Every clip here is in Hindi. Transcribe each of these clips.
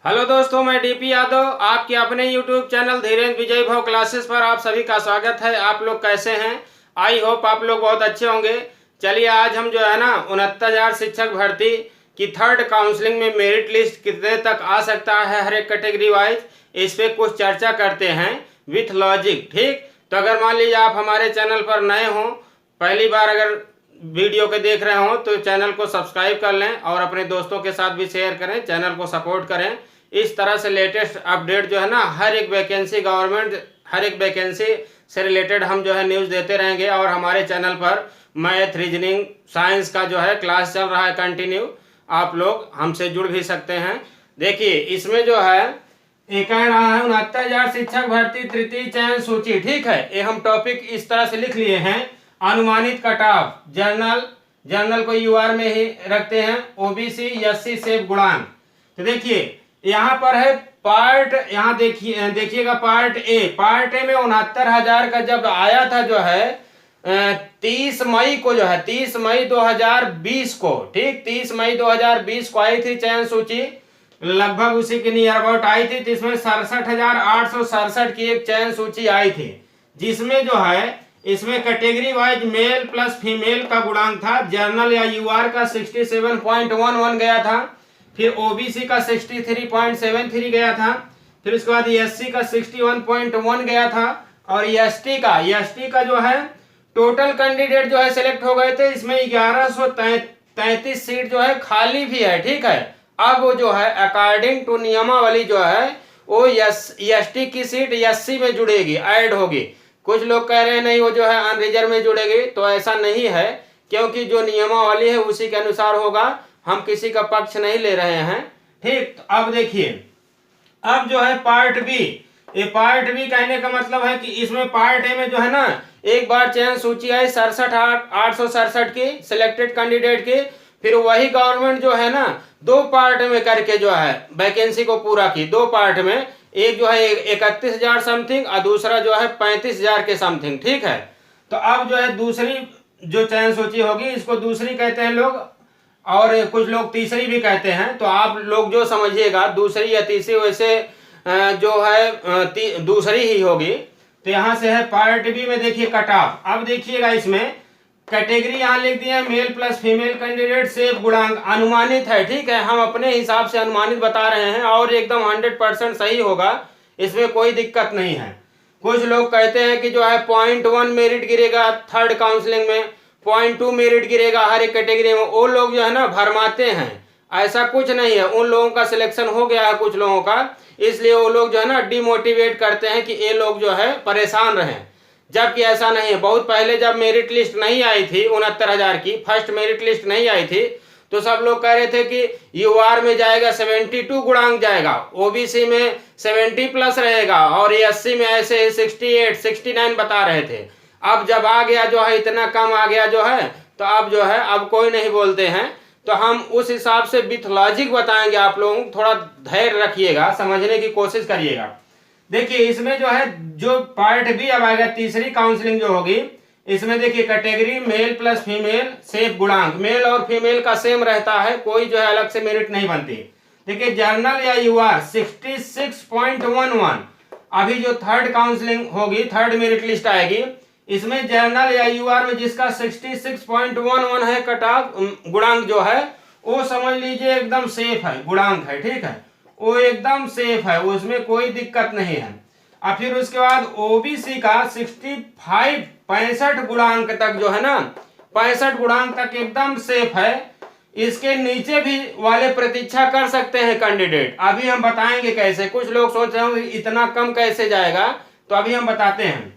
हेलो दोस्तों, मैं डीपी यादव आपके अपने यूट्यूब चैनल धीरेन्द्र विजय भव क्लासेस पर आप सभी का स्वागत है। आप लोग कैसे हैं? आई होप आप लोग बहुत अच्छे होंगे। चलिए आज हम जो है ना 69,000 शिक्षक भर्ती की थर्ड काउंसलिंग में मेरिट लिस्ट कितने तक आ सकता है हर एक कैटेगरी वाइज, इस पे कुछ चर्चा करते हैं विथ लॉजिक। ठीक, तो अगर मान लीजिए आप हमारे चैनल पर नए हों, पहली बार अगर वीडियो के देख रहे हो तो चैनल को सब्सक्राइब कर लें और अपने दोस्तों के साथ भी शेयर करें, चैनल को सपोर्ट करें। इस तरह से लेटेस्ट अपडेट जो है ना हर एक वैकेंसी हर एक वैकेंसी से रिलेटेड हम जो है न्यूज़ देते रहेंगे। और हमारे चैनल पर मैथ, रीजनिंग, साइंस का जो है क्लास चल रहा है कंटिन्यू, आप लोग हमसे जुड़ भी सकते हैं। देखिए इसमें जो है एक कह रहा है 69,000 शिक्षक भर्ती तृतीय चयन सूची। ठीक है, ये हम टॉपिक इस तरह से लिख लिए हैं। अनुमानित कट ऑफ जर्नल को यूआर में ही रखते हैं, ओबीसी, एससी, सेफ, गुणांक। तो देखिए यहाँ पर है पार्ट, यहाँ देखिएगा पार्ट ए में 69,000 का जब आया था जो है 30 मई को, जो है 30 मई 2020 को, ठीक 30 मई 2020 को आई थी चयन सूची, लगभग उसी के नियर अबाउट आई थी। तो इसमें 67,867 की एक चयन सूची आई थी, जिसमें जो है इसमें category wise male plus female का गुणांक था। जर्नल या यूआर का 67.11 गया था, फिर ओबीसी का 63.73 गया था, फिर उसके बाद एससी का 61.1 गया था, और एसटी का जो है टोटल कैंडिडेट जो है सिलेक्ट हो गए थे। इसमें 1133 सीट जो है खाली भी है। ठीक है, अब वो जो है अकॉर्डिंग टू नियमावली जो है वो एसटी की सीट एससी में जुड़ेगी, ऐड होगी। कुछ लोग कह रहे हैं नहीं वो जो है अनरिजर्व में जुड़ेगी, तो ऐसा नहीं है, क्योंकि जो नियमावली है उसी के अनुसार होगा। हम किसी का पक्ष नहीं ले रहे हैं। ठीक, तो अब देखिए अब जो है पार्ट बी, ये पार्ट बी कहने का मतलब है कि इसमें पार्ट ए में जो है ना एक बार चयन सूची आई 67,867 की सिलेक्टेड कैंडिडेट की, फिर वही गवर्नमेंट जो है ना दो पार्ट में करके जो है वैकेंसी को पूरा की। दो पार्ट में, एक जो है 31,000 समथिंग और दूसरा जो है 35,000 के समथिंग। ठीक है, तो अब जो है दूसरी जो चयन सूची होगी इसको दूसरी कहते हैं लोग, और कुछ लोग तीसरी भी कहते हैं। तो आप लोग जो समझिएगा दूसरी या तीसरी, वैसे जो है दूसरी ही होगी। तो यहाँ से है पार्ट बी में देखिए कट ऑफ। अब देखिएगा इसमें कैटेगरी यहाँ लिख दिया male plus female candidate, safe, गुणांक अनुमानित है। ठीक है, हम अपने हिसाब से अनुमानित बता रहे हैं और एकदम 100% सही होगा, इसमें कोई दिक्कत नहीं है। कुछ लोग कहते हैं कि जो है 0.1 मेरिट गिरेगा थर्ड काउंसलिंग में, 0.2 मेरिट गिरेगा हर एक कैटेगरी में। वो लोग जो है ना भरमाते हैं, ऐसा कुछ नहीं है। उन लोगों का सिलेक्शन हो गया है कुछ लोगों का, इसलिए वो लोग जो है ना डिमोटिवेट करते हैं कि ये लोग जो है परेशान रहें, जबकि ऐसा नहीं है। बहुत पहले जब मेरिट लिस्ट नहीं आई थी 69,000 की, फर्स्ट मेरिट लिस्ट नहीं आई थी, तो सब लोग कह रहे थे कि यूआर में जाएगा 72 गुणांक जाएगा, ओबीसी में 70 प्लस रहेगा, और एससी में ऐसे 68 69 बता रहे थे। अब जब आ गया जो है इतना कम आ गया जो है, तो अब जो है अब कोई नहीं बोलते हैं। तो हम उस हिसाब से विथ लॉजिक बताएंगे, आप लोगों को थोड़ा धैर्य रखिएगा, समझने की कोशिश करिएगा। देखिए इसमें जो है जो पार्ट बी अब आएगा तीसरी काउंसलिंग जो होगी, इसमें देखिए category mail plus female, safe, गुणांक मेल और फीमेल का सेम रहता है, कोई जो है अलग से मेरिट नहीं बनती। देखिए जर्नल या यूआर 66.11, अभी जो थर्ड काउंसलिंग होगी, थर्ड मेरिट लिस्ट आएगी, इसमें जर्नल या यूआर में जिसका 66.11 है कट ऑफ गुणांक जो है, वो समझ लीजिए एकदम सेफ है, गुणांक है। ठीक है, वो एकदम सेफ है, उसमें कोई दिक्कत नहीं है। और फिर उसके बाद ओबीसी का 65 गुणांक तक जो है ना, 65 गुणांक तक एकदम सेफ है। इसके नीचे भी वाले प्रतीक्षा कर सकते हैं कैंडिडेट, अभी हम बताएंगे कैसे। कुछ लोग सोच रहे होंगे इतना कम कैसे जाएगा, तो अभी हम बताते हैं।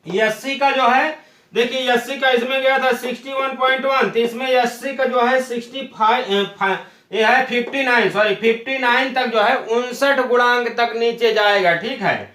एससी का जो है देखिए, एससी का इसमें गया था 61.1, तो इसमें एससी का जो है 65 ये है 59 तक जो है 59 गुणांक तक नीचे जाएगा। ठीक है,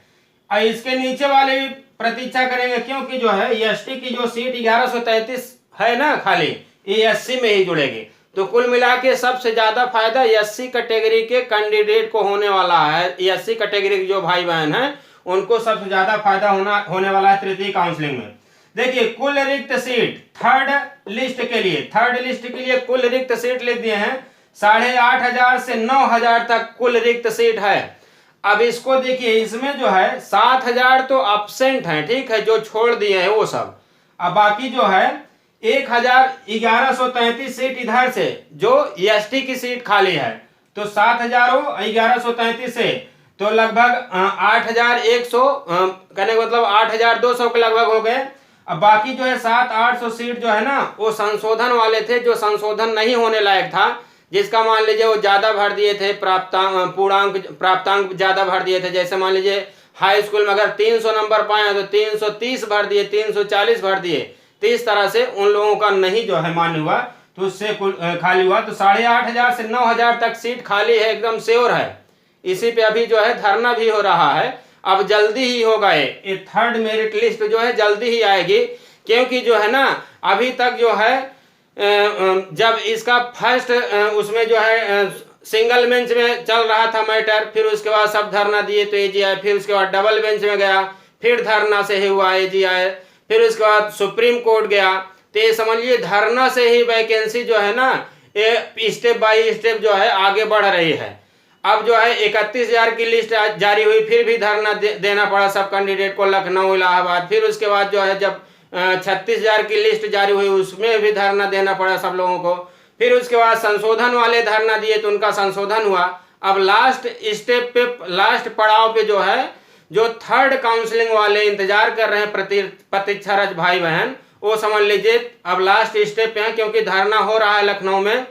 और इसके नीचे वाले भी प्रतीक्षा करेंगे, क्योंकि जो है एसटी की जो सीट 1133 है ना खाली, ये एससी में ही जुड़ेगी। तो कुल मिला के सबसे ज्यादा फायदा एससी कैटेगरी के कैंडिडेट को होने वाला है। एससी कैटेगरी के जो भाई बहन हैं उनको सबसे ज्यादा फायदा होने वाला है तृतीय काउंसलिंग में। देखिए कुल रिक्त सीट थर्ड लिस्ट के लिए कुल रिक्त सीट लिख दिए हैं 8,500 से 9,000 तक कुल रिक्त सीट है। अब इसको देखिए, इसमें जो है 7,000 तो absent हैं, ठीक है, जो छोड़ दिए हैं वो सब। अब बाकी जो है 1,1133 सीट इधर से जो एसटी की सीट खाली है, तो 7,1133 से तो लगभग 8,100 कहने का मतलब 8,200 के लगभग हो गए। अब बाकी जो है 700-800 सीट जो है ना वो संशोधन वाले थे, जो संशोधन नहीं होने लायक था, जिसका मान लीजिए वो ज्यादा भर दिए थे, प्राप्तांक ज्यादा भर दिए थे। जैसे मान लीजिए हाई स्कूल में अगर 300 नंबर पाए तो 330 भर दिए, 340 भर दिए, तो इस तरह से उन लोगों का नहीं जो है मान्य हुआ, तो उससे खाली हुआ। तो 8,500 से 9,000 तक सीट खाली है, एकदम श्योर है। इसी पे अभी जो है धरना भी हो रहा है। अब जल्दी ही होगा ये थर्ड मेरिट लिस्ट जो है जल्दी ही आएगी, क्योंकि जो है ना अभी तक जो है जब इसका फर्स्ट उसमें जो है सिंगल बेंच में चल रहा था मैटर, फिर उसके बाद सब धरना दिए तो एजी आए, फिर उसके बाद डबल बेंच में गया, फिर धरना से ही हुआ एजी आए, फिर उसके बाद सुप्रीम कोर्ट गया। तो ये समझिए धरना से ही वैकेंसी जो है ना ये स्टेप बाय स्टेप जो है आगे बढ़ रही है। अब जो है 31,000 की लिस्ट जारी हुई, फिर भी धरना देना पड़ा सब कैंडिडेट को, लखनऊ इलाहाबाद। फिर उसके बाद जो है जब 36,000 की लिस्ट जारी हुई, उसमें भी धरना देना पड़ा सब लोगों को। फिर उसके बाद संशोधन वाले धरना दिए तो उनका संशोधन हुआ। अब लास्ट स्टेप पे, लास्ट पड़ाव पे जो है जो थर्ड काउंसलिंग वाले इंतजार कर रहे हैं प्रतीक्षारत भाई बहन, वो समझ लीजिए अब लास्ट स्टेप पे है, क्योंकि धरना हो रहा है लखनऊ में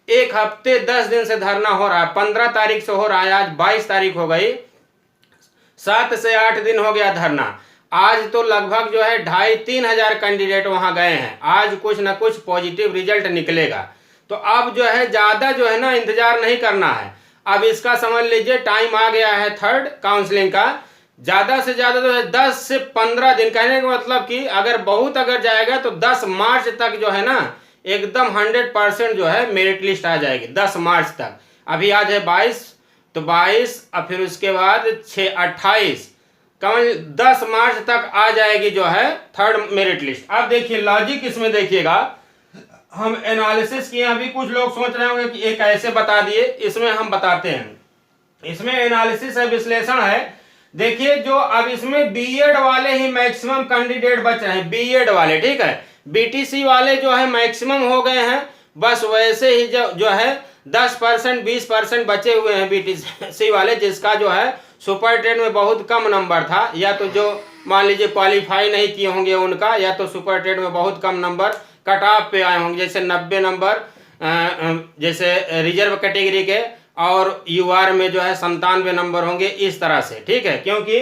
1 हफ्ते 10 दिन से धरना हो रहा है। 15 तारीख से हो रहा है, आज 22 तारीख हो गई, 7 से 8 दिन हो गया धरना। आज तो लगभग जो है 2,500-3 हजार कैंडिडेट वहां गए हैं। आज कुछ ना कुछ पॉजिटिव रिजल्ट निकलेगा। तो अब जो है ज्यादा जो है ना इंतजार नहीं करना है। अब इसका समझ लीजिए टाइम आ गया है थर्ड काउंसलिंग का। ज्यादा से ज्यादा जो है 10 से 15 दिन, कहने का मतलब कि अगर जाएगा तो 10 मार्च तक जो है ना एकदम 100% जो है मेरिट लिस्ट आ जाएगी 10 मार्च तक। अभी आज है 22, तो 22 और फिर उसके बाद 28 कम 10 मार्च तक आ जाएगी जो है थर्ड मेरिट लिस्ट। अब देखिए लॉजिक इसमें देखिएगा, हम एनालिसिस किए। अभी कुछ लोग सोच रहे होंगे कि एक ऐसे बता दिए, इसमें हम बताते हैं। इसमें एनालिसिस है, विश्लेषण है। देखिए जो अब इसमें बीएड वाले ही मैक्सिमम कैंडिडेट बच रहे हैं, बीएड वाले, ठीक है। बीटीसी वाले जो है मैक्सिमम हो गए हैं, बस वैसे ही जो है 10% 20% बचे हुए हैं बीटीसी वाले, जिसका जो है सुपर टेन में बहुत कम नंबर था, या तो जो मान लीजिए क्वालिफाई नहीं किए होंगे उनका, या तो सुपर टेन में बहुत कम नंबर कट ऑफ पे आए होंगे, जैसे 90 नंबर जैसे रिजर्व कैटेगरी के, और यूआर में जो है 97 नंबर होंगे, इस तरह से, ठीक है। क्योंकि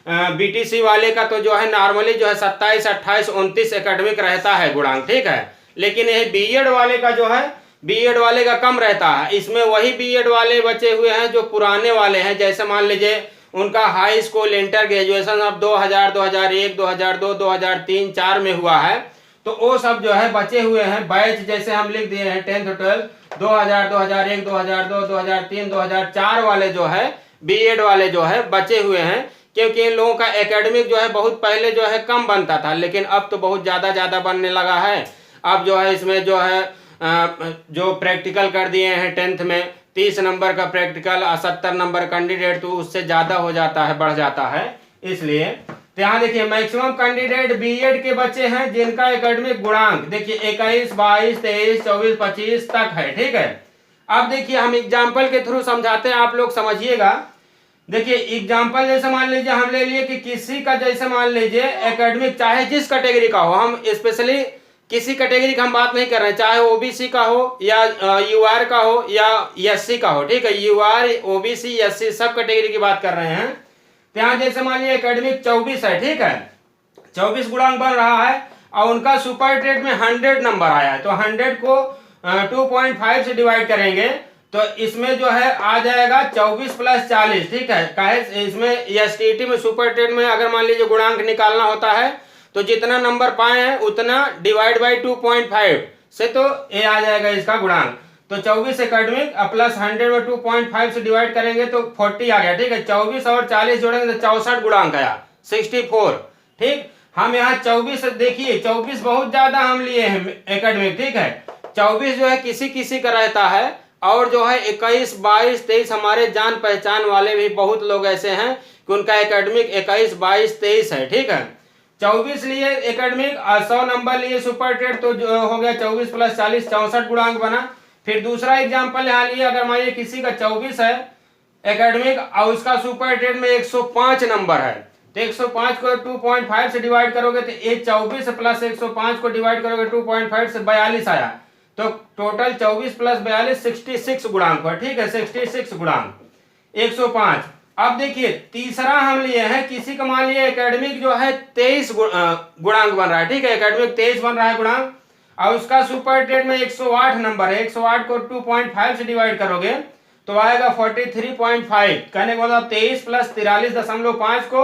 बीटीसी वाले का तो जो है नॉर्मली जो है 27, 28, 29 एकेडमिक रहता है गुणांक, ठीक है। लेकिन ये बीएड वाले का जो है बीएड वाले का कम रहता है। इसमें वही बीएड वाले बचे हुए हैं जो पुराने वाले हैं, जैसे मान लीजिए उनका हाई स्कूल इंटर ग्रेजुएशन अब 2000, 2001, 2002, 2003, 4 में हुआ है, तो वो सब जो है बचे हुए हैं बैच, जैसे हम लिख दिए हैं 10th 12 2000, 2001, 2002, 2003, 2004 वाले जो है बीएड वाले जो है बचे हुए हैं। क्योंकि इन लोगों का एकेडमिक जो है बहुत पहले जो है कम बनता था, लेकिन अब तो बहुत ज़्यादा बनने लगा है। अब जो है इसमें जो है जो प्रैक्टिकल कर दिए हैं 10th में 30 नंबर का प्रैक्टिकल और 70 नंबर कैंडिडेट, तो उससे ज़्यादा हो जाता है, बढ़ जाता है। इसलिए तो यहाँ देखिए मैक्सिमम कैंडिडेट बीएड के बच्चे हैं जिनका एकेडमिक गुणांक देखिए 21, 22, 23, 24, 25 तक है, ठीक है। अब देखिए हम एग्जाम्पल के थ्रू समझाते हैं, आप लोग समझिएगा। देखिए एग्जाम्पल जैसे मान लीजिए हम ले लिए कि किसी का जैसे मान लीजिए एकेडमिक चाहे जिस कैटेगरी का हो, हम स्पेशली किसी कैटेगरी का हम बात नहीं कर रहे हैं, चाहे ओबीसी का हो या यूआर का हो या एससी का हो, ठीक है। यूआर, ओबीसी, एससी सब कैटेगरी की बात कर रहे हैं। तो यहाँ जैसे मान लीजिए एकेडमिक 24 है, ठीक है, 24 गुणांक बन रहा है और उनका सुपर टेट में 100 नंबर आया है, तो 100 को 2.5 से डिवाइड करेंगे तो इसमें जो है आ जाएगा 24 + 40, ठीक है। काहे इसमें एसटीटी में सुपर टेट में अगर मान लीजिए गुणांक निकालना होता है तो जितना नंबर पाए हैं उतना डिवाइड बाई 2.5 से तो ये आ जाएगा इसका गुणांक। तो 24 एकेडमिक प्लस 100 में 2.5 से डिवाइड करेंगे तो 40 आ गया, ठीक है। 24 और 40 जोड़ेंगे तो 64 गुणांक आया, 64, ठीक। हम यहाँ 24 देखिए 24 बहुत ज्यादा हम लिए हैं एकेडमिक, ठीक है। 24 जो है किसी किसी का रहता है और जो है 21, 22, 23 हमारे जान पहचान वाले भी बहुत लोग ऐसे हैं कि उनका एकेडमिक 21, 22, 23 है। ठीक है, 24 लिए एकेडमिक, 100 नंबर लिए सुपर टेट, तो जो हो गया 24 + 40 64 गुणांक बना। फिर दूसरा एग्जाम्पल यहाँ लिए, अगर मान लीजिए किसी का 24 है एकेडमिक और उसका सुपर टेट में 105 नंबर है, तो 105 को 2.5 से डिवाइड करोगे तो ये 24 + 105 को डिवाइड करोगे 2.5 से 42 आया, तो टोटल 24 + 42 66 गुणांक हुआ। ठीक है, 66 गुणांक 105। अब देखिए तीसरा हम लिए हैं, किसी का मान लिया एकेडमिक जो है 23 गुणांक बन रहा है। ठीक है, एकेडमिक 23 बन रहा है गुणांक, और उसका सुपर टेट में 108 नंबर है। 108 को 2.5 से डिवाइड करोगे तो आएगा 43.5, कहने का मतलब 23 + 43.5 को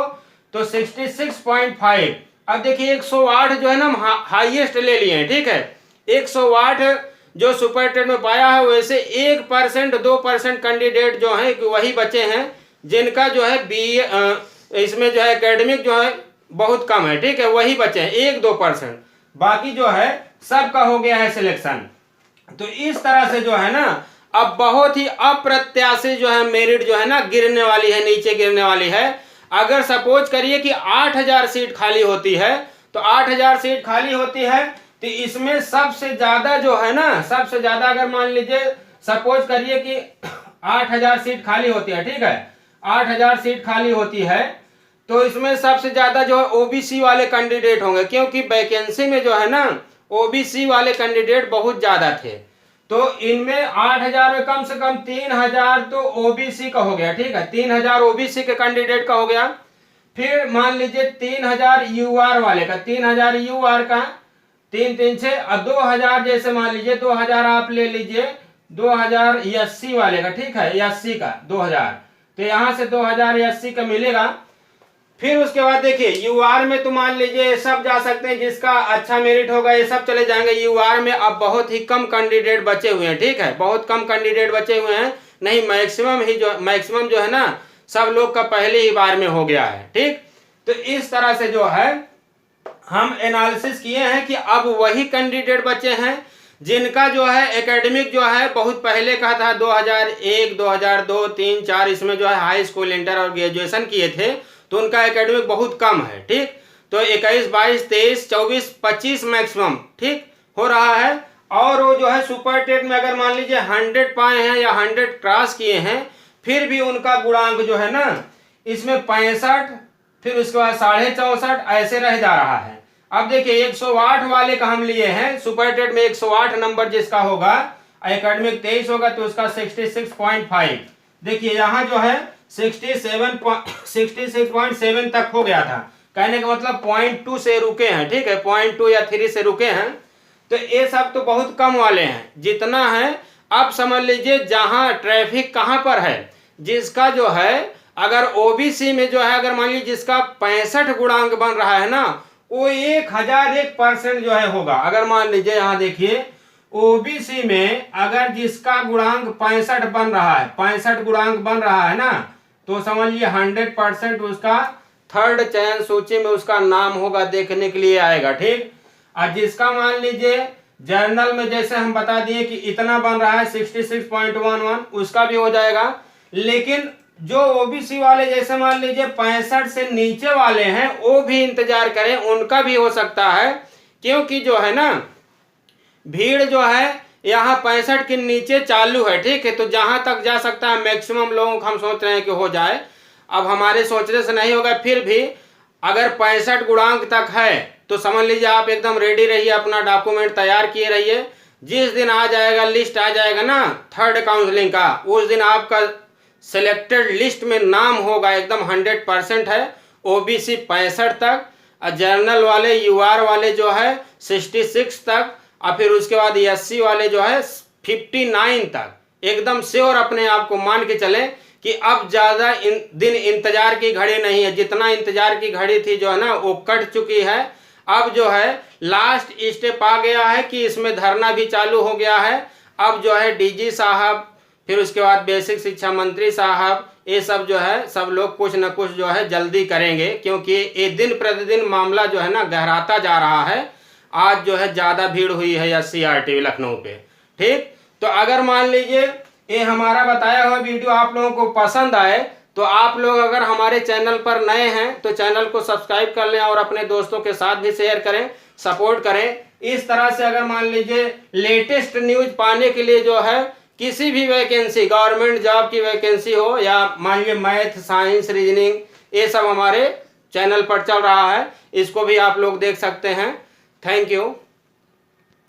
तो 66.5। अब देखिए 108 जो है ना हम हाईएस्ट ले लिए हैं। ठीक है, 108 जो सुपर टेट में पाया है, वैसे 1%, 2% कैंडिडेट जो है वही बचे हैं जिनका जो है इसमें जो है एकेडमिक जो है बहुत कम है। ठीक है, वही बचे हैं 1-2%, बाकी जो है सबका हो गया है सिलेक्शन। तो इस तरह से जो है ना अब बहुत ही अप्रत्याशित जो है मेरिट जो है ना गिरने वाली है, नीचे गिरने वाली है। अगर सपोज करिए कि 8000 सीट खाली होती है, तो 8000 सीट खाली होती है तो इसमें सबसे ज्यादा जो है ना, सबसे ज्यादा अगर मान लीजिए सपोज करिए कि 8000 सीट खाली होती है। ठीक है, 8000 सीट खाली होती है तो इसमें सबसे ज्यादा जो है ओबीसी वाले कैंडिडेट होंगे, क्योंकि वैकेंसी में जो है ना ओबीसी वाले कैंडिडेट बहुत ज्यादा थे। तो इनमें 8000 में कम से कम 3000 तो ओबीसी का हो गया। ठीक है, 3000 ओबीसी के कैंडिडेट का हो गया। फिर मान लीजिए 3000 यूआर वाले का, 3000 यूआर का 3 3 6 और 2000 जैसे मान लीजिए 2000 आप ले लीजिए 2000 एससी वाले का। ठीक है, एससी का 2000, तो यहां से 2000 एससी का मिलेगा। फिर उसके बाद देखिए यूआर में तो मान लीजिए सब जा सकते हैं, जिसका अच्छा मेरिट होगा ये सब चले जाएंगे। यूआर में अब बहुत ही कम कैंडिडेट बचे हुए हैं। ठीक है, बहुत कम कैंडिडेट बचे हुए हैं, नहीं मैक्सिमम जो है ना सब लोग का पहले ही बार में हो गया है। ठीक, तो इस तरह से जो है हम एनालिसिस किए हैं कि अब वही कैंडिडेट बचे हैं जिनका जो है एकेडमिक जो है बहुत पहले का था, 2001, 2002, 3, 4 इसमें जो है हाई स्कूल, इंटर और ग्रेजुएशन किए थे, तो उनका एकेडमिक बहुत कम है। ठीक, तो 21, 22, 23, 24, 25 मैक्सिमम ठीक हो रहा है। और वो जो है सुपर टेट में अगर मान लीजिए 100 पाए हैं या 100 क्रॉस किए हैं, फिर भी उनका गुणांक जो है ना इसमें 65, फिर उसके बाद 64.5 ऐसे रह जा रहा है। अब देखिए 108 वाले का हम लिए हैं, सुपर टेट में 108 नंबर जिसका होगा, एकेडमिक 23 होगा तो उसका 66.5। देखिए यहाँ जो है 66.7 तक हो गया था, कहने का मतलब 0.2 से रुके हैं। ठीक है, 0.2 या 3 से रुके हैं, तो ये सब तो बहुत कम वाले हैं। जितना है अब समझ लीजिए जहां ट्रैफिक कहां पर है, जिसका जो है अगर ओबीसी में जो है अगर मान लीजिए जिसका 65 गुणांक बन रहा है ना, वो 1001% जो है होगा। अगर मान लीजिए यहाँ देखिए ओबीसी में अगर जिसका गुणांक 65 बन रहा है, 65 गुणांक बन रहा है ना, तो समझ लीजिए 100% उसका थर्ड चयन सूची में उसका नाम होगा, देखने के लिए आएगा। ठीक, और जिसका मान लीजिए जर्नल में जैसे हम बता दिए कि इतना बन रहा है 66.11, उसका भी हो जाएगा। लेकिन जो ओबीसी वाले जैसे मान लीजिए 65 से नीचे वाले हैं, वो भी इंतजार करें, उनका भी हो सकता है, क्योंकि जो है ना भीड़ जो है यहाँ 65 के नीचे चालू है। ठीक है, तो जहां तक जा सकता है मैक्सिमम लोगों को हम सोच रहे हैं कि हो जाए। अब हमारे सोचने से नहीं होगा, फिर भी अगर 65 गुणांक तक है तो समझ लीजिए आप एकदम रेडी रहिए, अपना डॉक्यूमेंट तैयार किए रहिए। जिस दिन आ जाएगा लिस्ट आ जाएगा ना थर्ड काउंसलिंग का, उस दिन आपका सिलेक्टेड लिस्ट में नाम होगा, एकदम 100% है। ओबीसी 65 तक, और जर्नल वाले यूआर वाले जो है 66 तक, और फिर उसके बाद एससी वाले जो है 59 तक। एकदम श्योर अपने आप को मान के चलें कि अब ज्यादा दिन इंतजार की घड़ी नहीं है। जितना इंतजार की घड़ी थी जो है ना वो कट चुकी है। अब जो है लास्ट स्टेप आ गया है कि इसमें धरना भी चालू हो गया है। अब जो है डीजी साहब, फिर उसके बाद बेसिक शिक्षा मंत्री साहब, ये सब जो है सब लोग कुछ न कुछ जो है जल्दी करेंगे, क्योंकि ये दिन प्रतिदिन मामला जो है ना गहराता जा रहा है। आज जो है ज्यादा भीड़ हुई है SCRT लखनऊ पे। ठीक, तो अगर मान लीजिए ये हमारा बताया हुआ वीडियो आप लोगों को पसंद आए तो आप लोग अगर हमारे चैनल पर नए हैं तो चैनल को सब्सक्राइब कर लें और अपने दोस्तों के साथ भी शेयर करें, सपोर्ट करें। इस तरह से अगर मान लीजिए लेटेस्ट न्यूज पाने के लिए जो है किसी भी वैकेंसी, गवर्नमेंट जॉब की वैकेंसी हो या मान लीजिए मैथ, साइंस, रीजनिंग, ये सब हमारे चैनल पर चल रहा है, इसको भी आप लोग देख सकते हैं। Thank you.